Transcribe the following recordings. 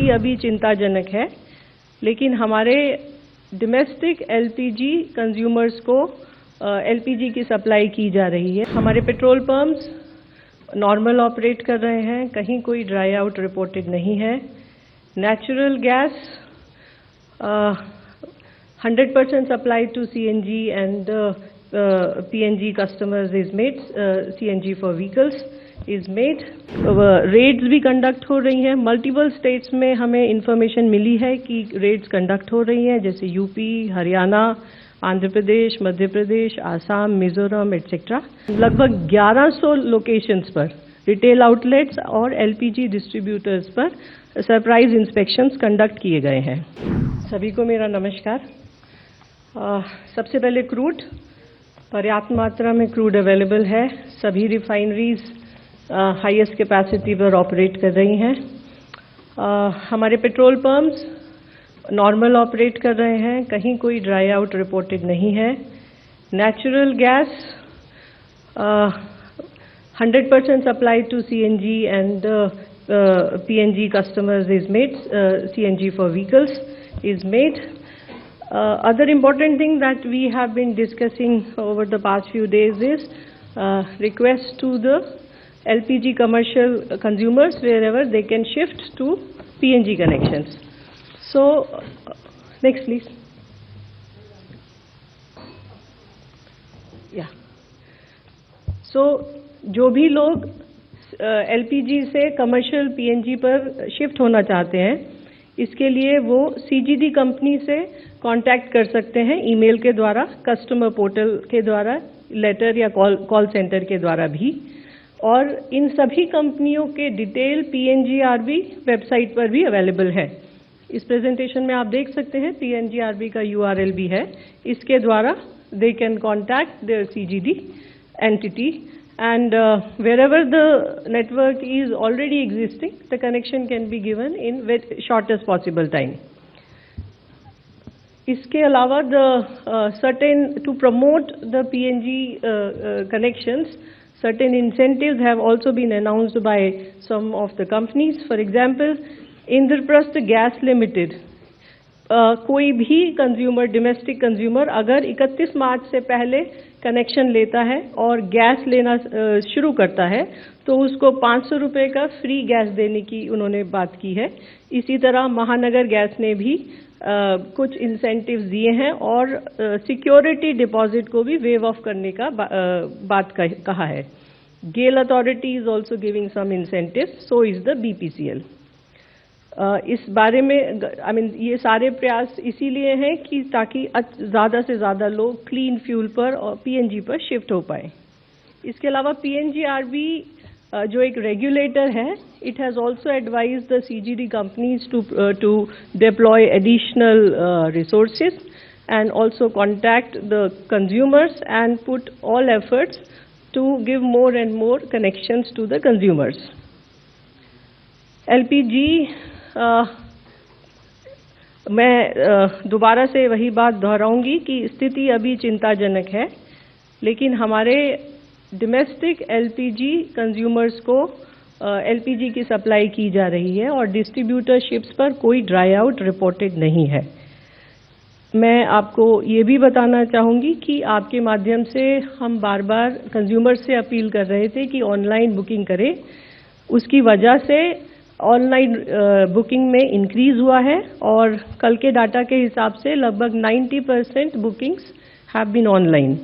स्थिति अभी चिंताजनक है, लेकिन हमारे डोमेस्टिक एलपीजी कंज्यूमर्स को एलपीजी की सप्लाई की जा रही है। हमारे पेट्रोल पंप्स नॉर्मल ऑपरेट कर रहे हैं, कहीं कोई ड्राई आउट रिपोर्टेड नहीं है। Natural gas 100% supplied to CNG and PNG customers is made, CNG for vehicles is made. Raids भी कंडक्ट हो रही हैं। मल्टीपल स्टेट्स में हमें इंफॉर्मेशन मिली है कि रेड्स कंडक्ट हो रही हैं, जैसे यूपी, हरियाणा, आंध्र प्रदेश, मध्य प्रदेश, आसाम, मिजोरम एटसेट्रा। लगभग 1100 लोकेशंस पर रिटेल आउटलेट्स और एलपीजी डिस्ट्रीब्यूटर्स पर सरप्राइज इंस्पेक्शंस कंडक्ट किए गए हैं। सभी को मेरा नमस्कार। सबसे पहले क्रूड, पर्याप्त मात्रा में क्रूड अवेलेबल है। सभी रिफाइनरीज हाईएस्ट कैपेसिटी पर ऑपरेट कर रही हैं। हमारे पेट्रोल पंप्स नॉर्मल ऑपरेट कर रहे हैं, कहीं कोई ड्राई आउट रिपोर्टेड नहीं है। Natural gas 100% supplied to CNG and PNG customers is made, CNG for vehicles is made. Other important thing that we have been discussing over the past few days is request to the LPG commercial consumers wherever they can shift to PNG connections. So, next please. Yeah. So, जो भी लोग LPG से commercial PNG पर shift होना चाहते हैं, इसके लिए वो CGD कंपनी से कांटेक्ट कर सकते हैं ईमेल के द्वारा, कस्टमर पोर्टल के द्वारा, लेटर या कॉल सेंटर के द्वारा भी। और इन सभी कंपनियों के डिटेल PNGRB वेबसाइट पर भी अवेलेबल है। इस प्रेजेंटेशन में आप देख सकते हैं PNGRB का URL भी है। इसके द्वारा they can contact their CGD entity and wherever the network is already existing, the connection can be given in shortest possible time. इसके अलावा certain to promote the PNG connections, certain incentives have also been announced by some of the companies. For example, Indraprastha Gas Limited, कोई भी consumer, domestic consumer अगर 31 मार्च से पहले connection लेता है और गैस लेना शुरू करता है तो उसको 500 रुपये का फ्री गैस देने की उन्होंने बात की है। इसी तरह महानगर गैस ने भी कुछ इंसेंटिव्स दिए हैं और सिक्योरिटी डिपॉजिट को भी वेव ऑफ करने का बात कहा है। GAIL authority is also giving some incentive, so is the BPCL। इस बारे में ये सारे प्रयास इसीलिए हैं कि ताकि ज़्यादा से ज़्यादा लोग क्लीन फ्यूल पर और PNG पर शिफ्ट हो पाए। इसके अलावा PNGRB जो एक रेगुलेटर है, it has also advise the CGD companies to deploy additional resources and also contact the consumers and put all efforts to give more and more connections to the consumers. LPG मैं दोबारा से वही बात दोहराऊंगी कि स्थिति अभी चिंताजनक है, लेकिन हमारे डोमेस्टिक LPG कंज्यूमर्स को LPG की सप्लाई की जा रही है और डिस्ट्रीब्यूटरशिप्स पर कोई ड्राई आउट रिपोर्टेड नहीं है। मैं आपको ये भी बताना चाहूँगी कि आपके माध्यम से हम बार बार कंज्यूमर्स से अपील कर रहे थे कि ऑनलाइन बुकिंग करें। उसकी वजह से ऑनलाइन बुकिंग में इंक्रीज हुआ है और कल के डाटा के हिसाब से लगभग 90% बुकिंग्स हैव बीन ऑनलाइन।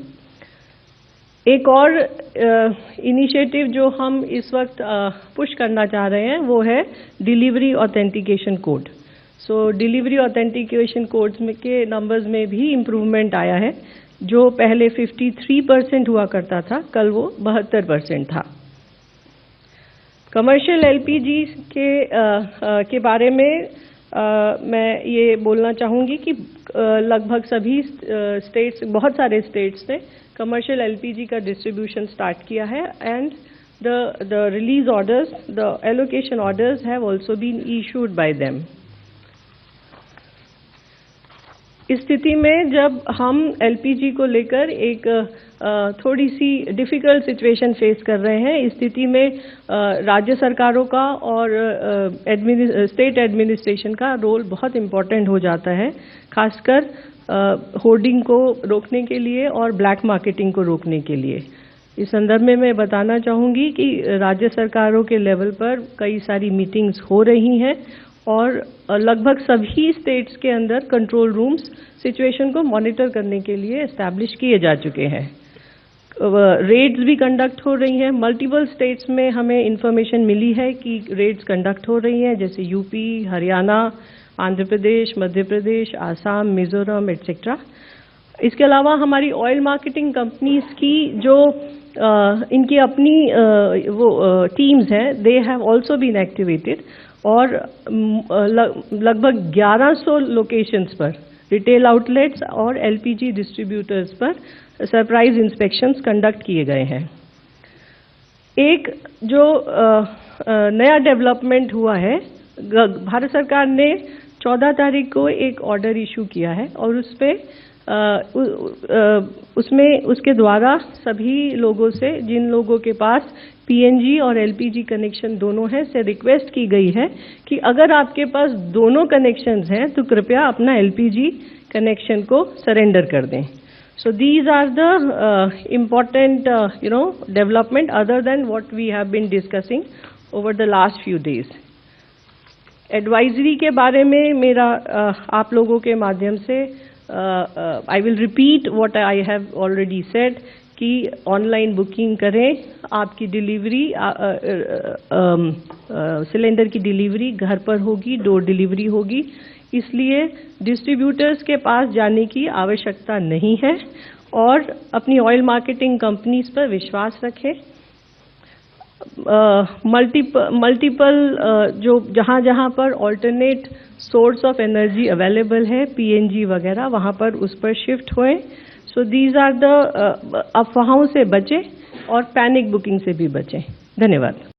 एक और इनिशिएटिव जो हम इस वक्त पुश करना चाह रहे हैं वो है डिलीवरी ऑथेंटिकेशन कोड। सो डिलीवरी ऑथेंटिकेशन कोड्स में के नंबर्स में भी इम्प्रूवमेंट आया है। जो पहले 53% हुआ करता था, कल वो 72% था। कमर्शियल LPG के बारे में मैं ये बोलना चाहूँगी कि लगभग सभी स्टेट्स, बहुत सारे स्टेट्स ने कमर्शियल LPG का डिस्ट्रीब्यूशन स्टार्ट किया है and the release orders, the allocation orders have also been issued by them. इस स्थिति में जब हम एलपीजी को लेकर एक थोड़ी सी डिफिकल्ट सिचुएशन फेस कर रहे हैं, इस स्थिति में राज्य सरकारों का और स्टेट एडमिनिस्ट्रेशन का रोल बहुत इम्पोर्टेंट हो जाता है, खासकर होर्डिंग को रोकने के लिए और ब्लैक मार्केटिंग को रोकने के लिए। इस संदर्भ में मैं बताना चाहूँगी कि राज्य सरकारों के लेवल पर कई सारी मीटिंग्स हो रही हैं और लगभग सभी स्टेट्स के अंदर कंट्रोल रूम्स सिचुएशन को मॉनिटर करने के लिए एस्टैब्लिश किए जा चुके हैं। रेड्स भी कंडक्ट हो रही हैं। मल्टीपल स्टेट्स में हमें इंफॉर्मेशन मिली है कि रेड्स कंडक्ट हो रही हैं, जैसे यूपी, हरियाणा, आंध्र प्रदेश, मध्य प्रदेश, आसाम, मिजोरम एटसेट्रा। इसके अलावा हमारी ऑयल मार्केटिंग कंपनीज की जो इनकी अपनी टीम्स हैं, they have also been activated और लगभग 1100 लोकेशंस पर रिटेल आउटलेट्स और एलपीजी डिस्ट्रीब्यूटर्स पर सरप्राइज इंस्पेक्शंस कंडक्ट किए गए हैं। एक जो नया डेवलपमेंट हुआ है, भारत सरकार ने 14 तारीख को एक ऑर्डर इशू किया है और उसमें उसके द्वारा सभी लोगों से, जिन लोगों के पास पीएनजी और एलपीजी कनेक्शन दोनों हैं, से रिक्वेस्ट की गई है कि अगर आपके पास दोनों कनेक्शंस हैं तो कृपया अपना एलपीजी कनेक्शन को सरेंडर कर दें। So these are the important development other than what we have been discussing over the last few days. Advisory के बारे में मेरा आप लोगों के माध्यम से I will repeat what I have already said कि ऑनलाइन बुकिंग करें। आपकी डिलीवरी सिलेंडर की डिलीवरी घर पर होगी, डोर डिलीवरी होगी, इसलिए डिस्ट्रीब्यूटर्स के पास जाने की आवश्यकता नहीं है और अपनी ऑयल मार्केटिंग कंपनीज पर विश्वास रखें। मल्टीपल जो जहां पर alternate source of energy available है, पीएनजी वगैरह, वहां पर उस पर शिफ्ट होएं। सो दीज आर द अफवाहों से बचें और पैनिक बुकिंग से भी बचें। धन्यवाद।